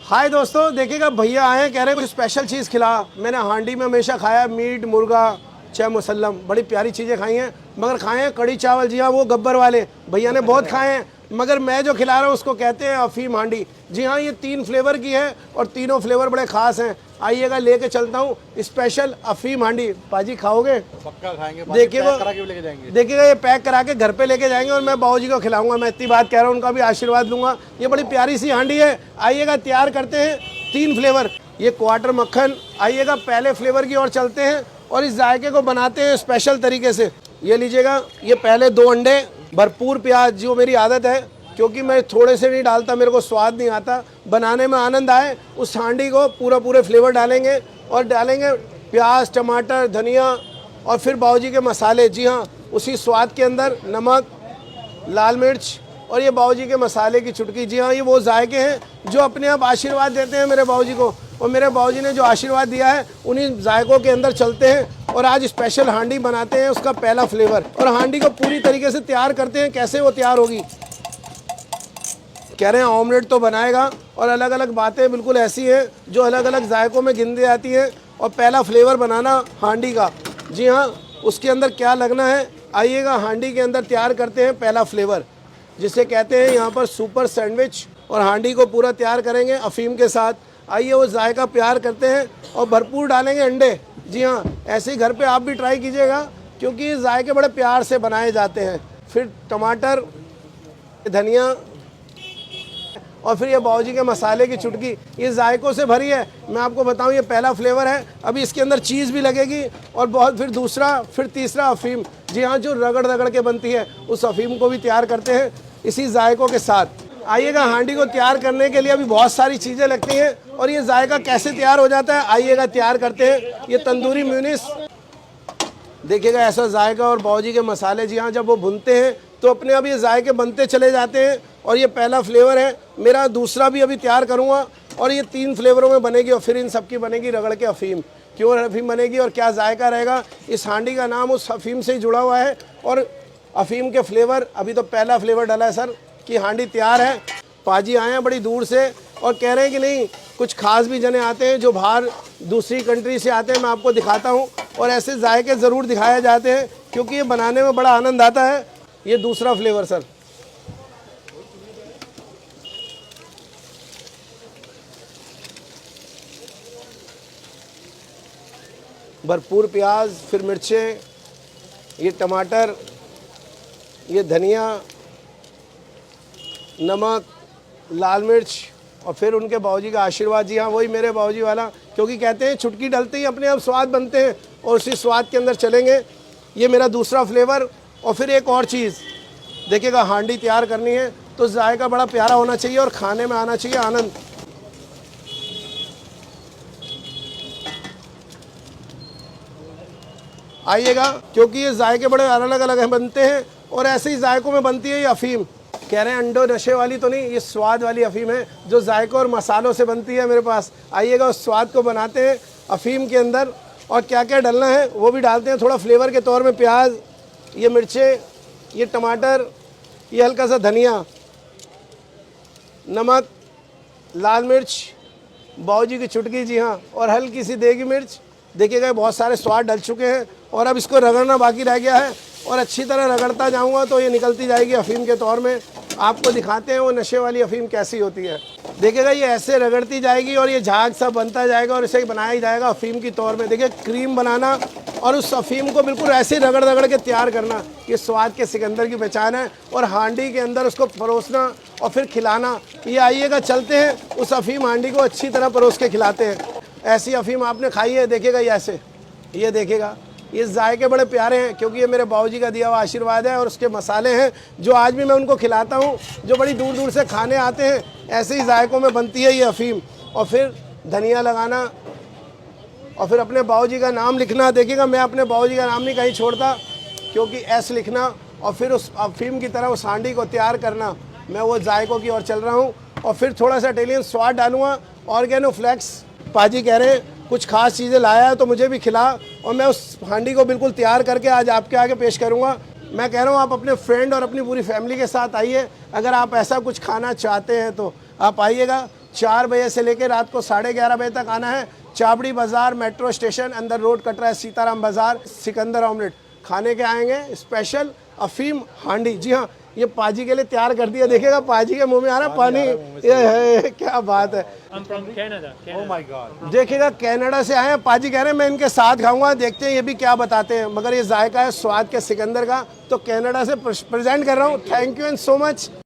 हाय दोस्तों, देखिएगा भैया आए हैं, कह रहे हैं कुछ स्पेशल चीज़ खिला। मैंने हांडी में हमेशा खाया मीट, मुर्गा, चाहे मुसल्लम, बड़ी प्यारी चीज़ें खाई हैं, मगर खाए हैं कड़ी चावल। जी हाँ, वो गब्बर वाले भैया ने बहुत खाए हैं, मगर मैं जो खिला रहा हूँ उसको कहते हैं अफीम हांडी। जी हाँ, ये 3 फ्लेवर की है और तीनों फ्लेवर बड़े ख़ास हैं। आइएगा, लेके चलता हूँ स्पेशल अफीम हांडी। पाजी खाओगे? पक्का खाएंगे। देखिएगा, लेके जाएंगे। देखिएगा ये पैक करा के घर पे लेके जाएंगे और मैं बाबूजी को खिलाऊंगा। मैं इतनी बात कह रहा हूँ, उनका भी आशीर्वाद लूंगा। ये बड़ी प्यारी सी हांडी है। आइएगा, तैयार करते हैं 3 फ्लेवर। ये क्वार्टर मक्खन। आइएगा, पहले फ्लेवर की ओर चलते हैं और इस जायके को बनाते हैं स्पेशल तरीके से। ये लीजिएगा, ये पहले 2 अंडे, भरपूर प्याज, जो मेरी आदत है, क्योंकि मैं थोड़े से नहीं डालता, मेरे को स्वाद नहीं आता, बनाने में आनंद आए उस हांडी को पूरे फ्लेवर डालेंगे और डालेंगे प्याज, टमाटर, धनिया और फिर बाबूजी के मसाले। जी हाँ, उसी स्वाद के अंदर नमक, लाल मिर्च और ये बाबूजी के मसाले की चुटकी। जी हाँ, ये वो जायके हैं जो अपने आप आशीर्वाद देते हैं मेरे बाबूजी को, और मेरे बाबूजी ने जो आशीर्वाद दिया है उन्हीं जायकों के अंदर चलते हैं और आज स्पेशल हांडी बनाते हैं, उसका पहला फ्लेवर। और हांडी को पूरी तरीके से तैयार करते हैं। कैसे वो तैयार होगी? कह रहे हैं ऑमलेट तो बनाएगा, और अलग अलग बातें बिल्कुल ऐसी हैं जो अलग अलग जायकों में गिनती आती हैं। और पहला फ्लेवर बनाना हांडी का। जी हाँ, उसके अंदर क्या लगना है, आइएगा, हांडी के अंदर तैयार करते हैं पहला फ्लेवर, जिसे कहते हैं यहाँ पर सुपर सैंडविच। और हांडी को पूरा तैयार करेंगे अफीम के साथ। आइए, वो जायका प्यार करते हैं और भरपूर डालेंगे अंडे। जी हाँ, ऐसे ही घर पे आप भी ट्राई कीजिएगा, क्योंकि ये जायके बड़े प्यार से बनाए जाते हैं। फिर टमाटर, धनिया और फिर ये बाबूजी के मसाले की चुटकी। ये जायकों से भरी है। मैं आपको बताऊं, ये पहला फ्लेवर है। अभी इसके अंदर चीज़ भी लगेगी और बहुत, फिर दूसरा, फिर तीसरा अफीम। जी हाँ, जो रगड़ के बनती है, उस अफीम को भी तैयार करते हैं इसी जायकों के साथ। आइएगा, हांडी को तैयार करने के लिए अभी बहुत सारी चीज़ें लगती हैं। और ये जायका कैसे तैयार हो जाता है, आइएगा, तैयार करते हैं। ये तंदूरी म्यूनिस, देखिएगा ऐसा जायका और बाबूजी के मसाले। जी हाँ, जब वो भुनते हैं तो अपने आप ये जायके बनते चले जाते हैं। और ये पहला फ्लेवर है मेरा, दूसरा भी अभी तैयार करूँगा और ये 3 फ्लेवरों में बनेगी। और फिर इन सब की बनेगी रगड़ के अफीम। क्यों अफीम बनेगी और क्या जायका रहेगा, इस हांडी का नाम उस अफीम से ही जुड़ा हुआ है। और अफीम के फ्लेवर, अभी तो पहला फ्लेवर डाला है सर, कि हांडी तैयार है। पाजी आए हैं बड़ी दूर से और कह रहे हैं कि नहीं, कुछ खास भी जने आते हैं जो बाहर दूसरी कंट्री से आते हैं। मैं आपको दिखाता हूँ, और ऐसे जायके ज़रूर दिखाए जाते हैं, क्योंकि ये बनाने में बड़ा आनंद आता है। ये दूसरा फ्लेवर सर, भरपूर प्याज, फिर मिर्चें, ये टमाटर, ये धनिया, नमक, लाल मिर्च और फिर उनके बाबूजी का आशीर्वाद। जी हाँ, वही मेरे बाबूजी वाला, क्योंकि कहते हैं चुटकी डलते ही अपने आप स्वाद बनते हैं, और उसी स्वाद के अंदर चलेंगे। ये मेरा दूसरा फ्लेवर। और फिर एक और चीज़ देखिएगा, हांडी तैयार करनी है तो जायका बड़ा प्यारा होना चाहिए और खाने में आना चाहिए आनंद। आइएगा, क्योंकि ये जायके बड़े अलग अलग बनते हैं और ऐसे ही जायकों में बनती है ये अफीम। कह रहे हैं अंडो नशे वाली तो नहीं, ये स्वाद वाली अफीम है जो जायकों और मसालों से बनती है मेरे पास। आइएगा, उस स्वाद को बनाते हैं अफीम के अंदर। और क्या क्या डालना है वो भी डालते हैं थोड़ा फ्लेवर के तौर में। प्याज, ये मिर्चें, ये टमाटर, ये हल्का सा धनिया, नमक, लाल मिर्च, बाबूजी की चुटकी। जी हाँ, और हल्की सी देगी मिर्च। देखिएगा, बहुत सारे स्वाद डल चुके हैं और अब इसको रगड़ना बाकी रह गया है। और अच्छी तरह रगड़ता जाऊंगा तो ये निकलती जाएगी अफीम के तौर में। आपको दिखाते हैं वो नशे वाली अफीम कैसी होती है। देखिएगा, ये ऐसे रगड़ती जाएगी और ये झाग सा बनता जाएगा और इसे बनाया ही जाएगा अफीम की तौर में। देखिए, क्रीम बनाना और उस अफीम को बिल्कुल ऐसे ही रगड़ के तैयार करना, ये स्वाद के सिकंदर की पहचान है। और हांडी के अंदर उसको परोसना और फिर खिलाना। ये आइएगा, चलते हैं उस अफीम हांडी को अच्छी तरह परोस के खिलाते हैं। ऐसी अफीम आपने खाई है? देखिएगा, ये ऐसे, ये देखिएगा, ये जायके बड़े प्यारे हैं, क्योंकि ये मेरे बाबूजी का दिया हुआ आशीर्वाद है। और उसके मसाले हैं जो आज भी मैं उनको खिलाता हूँ, जो बड़ी दूर दूर से खाने आते हैं। ऐसे ही जायकों में बनती है ये अफीम। और फिर धनिया लगाना और फिर अपने बाबूजी का नाम लिखना। देखिएगा, मैं अपने बाबूजी का नाम नहीं कहीं छोड़ता, क्योंकि एस लिखना और फिर उस अफीम की तरह उस हांडी को तैयार करना। मैं वो जायकों की ओर चल रहा हूँ। और फिर थोड़ा सा इटालियन स्वाद डालूँगा, ऑर्गेनो फ्लेक्स। पाजी कह रहे हैं कुछ खास चीज़ें लाया है तो मुझे भी खिला, और मैं उस हांडी को बिल्कुल तैयार करके आज आपके आगे पेश करूँगा। मैं कह रहा हूँ आप अपने फ्रेंड और अपनी पूरी फैमिली के साथ आइए। अगर आप ऐसा कुछ खाना चाहते हैं तो आप आइएगा 4 बजे से लेकर रात को 11:30 बजे तक आना है। चाबड़ी बाजार मेट्रो स्टेशन अंदर रोड कट रहा है, सीताराम बाजार। सिकंदर ऑमलेट खाने के आएंगे, स्पेशल अफीम हांडी। जी हाँ, ये पाजी के लिए तैयार कर दिया, देखिएगा पाजी के मुंह में आ रहा पानी। ये है, क्या बात है। I'm from Canada. Oh my God. देखिएगा कनाडा से आए हैं पाजी, कह रहे हैं मैं इनके साथ खाऊंगा, देखते हैं ये भी क्या बताते हैं। मगर ये जायका है स्वाद के सिकंदर का, तो कनाडा से प्रेजेंट कर रहा हूँ। Thank you and so much.